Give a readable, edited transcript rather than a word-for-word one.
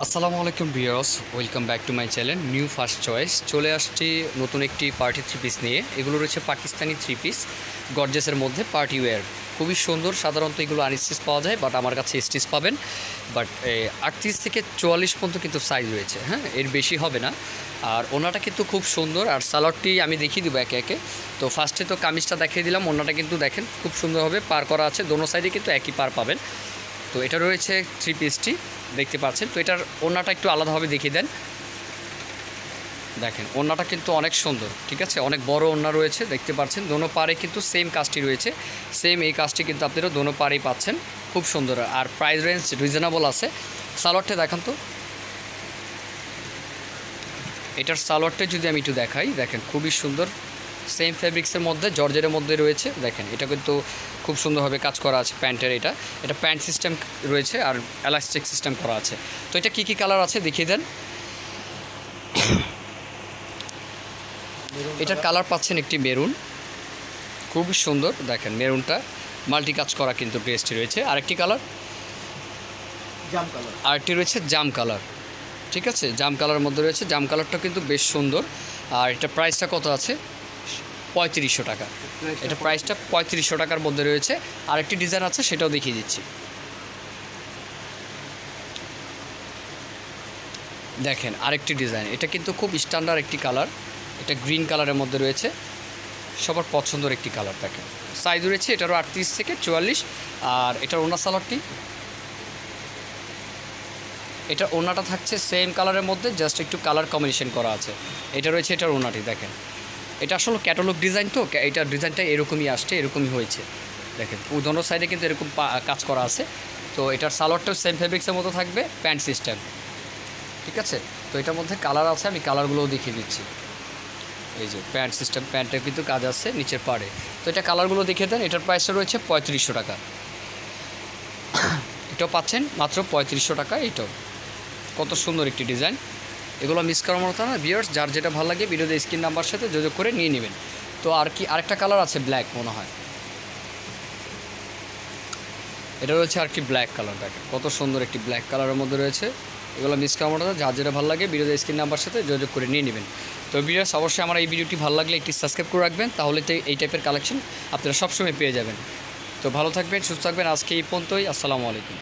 আসসালামু আলাইকুম viewers, welcome back to my channel new first choice. চলে আসছি নতুন একটি পার্টি থ্রি পিস নিয়ে। এগুলো রয়েছে পাকিস্তানি থ্রি পিস গর্জেসের মধ্যে পার্টি ওয়্যার, খুবই সুন্দর। সাধারণত এগুলো আনস্টিচ পাওয়া যায়, বাট আমার কাছে স্টিচ পাবেন। বাট 38 থেকে 44 পর্যন্ত কিন্তু সাইজ রয়েছে, হ্যাঁ, এর বেশি হবে না। আর ওনাটা কিন্তু খুব সুন্দর। আর সালোয়ারটি আমি দেখিয়ে দেবো একে একে। তো ফার্স্টে তো কামিজটা দেখিয়ে দিলাম, ওনাটা কিন্তু দেখেন খুব সুন্দরভাবে পার করা আছে, দোনো সাইডে কিন্তু একই পার পাবেন। তো এটা রয়েছে থ্রি পিসটি, দেখতে পাচ্ছেন। তো এটার ওড়নাটা একটু আলাদাভাবে দেখিয়ে দেন। দেখেন ওড়নাটা কিন্তু অনেক সুন্দর, ঠিক আছে, অনেক বড় ওড়না রয়েছে, দেখতে পাচ্ছেন। দোনো পারে কিন্তু সেম কাজটি রয়েছে, সেম এই কাজটি কিন্তু আপনারা দোনো পারেই পাচ্ছেন, খুব সুন্দর। আর প্রাইস রেঞ্জ রিজনেবল আছে। সালোয়ারটা দেখান তো, এটার সালোয়ারটা যদি আমি একটু দেখাই, দেখেন খুবই সুন্দর, সেম ফেব্রিক্সের মধ্যে জর্জেটের মধ্যে রয়েছে। দেখেন এটা কিন্তু খুব সুন্দরভাবে কাজ করা আছে প্যান্টের। এটা প্যান্ট সিস্টেম রয়েছে আর এলাস্টিক সিস্টেম করা আছে। তো এটা কী কী কালার আছে দেখিয়ে দেন। এটার কালার পাচ্ছেন একটি মেরুন, খুবই সুন্দর। দেখেন মেরুনটা মাল্টি কাজ করা কিন্তু ড্রেসটি রয়েছে। আরেকটি কালার, আরেকটি রয়েছে জাম কালার, ঠিক আছে, জাম কালারের মধ্যে রয়েছে। জাম কালারটা কিন্তু বেশ সুন্দর। আর এটা প্রাইসটা কত আছে? 3500 টাকা। এটা প্রাইসটা 3500 টাকার মধ্যে রয়েছে। আরেকটি ডিজাইন আছে, সেটাও দেখিয়ে দিচ্ছি। দেখেন আরেকটি ডিজাইন, এটা কিন্তু খুব স্ট্যান্ডার্ড একটি কালার। এটা গ্রিন কালারের মধ্যে রয়েছে, সবার পছন্দের একটি কালার। দেখেন সাইজ রয়েছে এটারও 38 থেকে 44। আর এটার ওনা সালোয়ারটি, এটা ওনাটা থাকছে সেম কালারের মধ্যে, জাস্ট একটু কালার কম্বিনেশন করা আছে। এটা রয়েছে এটার ওনাটি। দেখেন এটা আসলে ক্যাটালগ ডিজাইন, তো এটার ডিজাইনটা এরকমই আসছে, এরকমই হয়েছে। দেখেন দোনো সাইডে কিন্তু এরকম কাজ করা আছে। তো এটার সালোয়ারটাও সেম ফেব্রিক্সের মতো থাকবে, প্যান্ট সিস্টেম, ঠিক আছে। তো এটার মধ্যে কালার আছে, আমি কালারগুলোও দেখিয়ে দিচ্ছি। এই যে প্যান্ট সিস্টেম, প্যান্টে কিন্তু কাজ আছে নিচের পাড়ে। তো এটা কালারগুলো দেখিয়ে দেন। এটার প্রাইসটা রয়েছে 3500 টাকা। এটাও পাচ্ছেন মাত্র 3500 টাকা। এটাও কত সুন্দর একটি ডিজাইন, এগুলো মিস করার মতো না ভিউয়ার্স। যার যেটা ভালো লাগে ভিডিওতে স্ক্রিন নাম্বার সাথে যোগাযোগ করে নিয়ে নেবেন। তো আর কি আরেকটা কালার আছে, ব্ল্যাক মনে হয়, এটা রয়েছে আর কি ব্ল্যাক কালার। দেখেন কত সুন্দর একটি ব্ল্যাক কালারের মধ্যে রয়েছে। এগুলো মিস করার মতো না, যার যেটা ভালো লাগে ভিডিওতে স্ক্রিন নাম্বার সাথে যোগাযোগ করে নিয়ে নেবেন। তো ভিউয়ার্স অবশ্যই আমার এই ভিডিওটি ভালো লাগলে একটি সাবস্ক্রাইব করে রাখবেন, তাহলে তো এই টাইপের কালেকশন আপনারা সবসময় পেয়ে যাবেন। তো ভালো থাকবেন, সুস্থ থাকবেন। আজকে এই পর্যন্তই। আসসালামু আলাইকুম।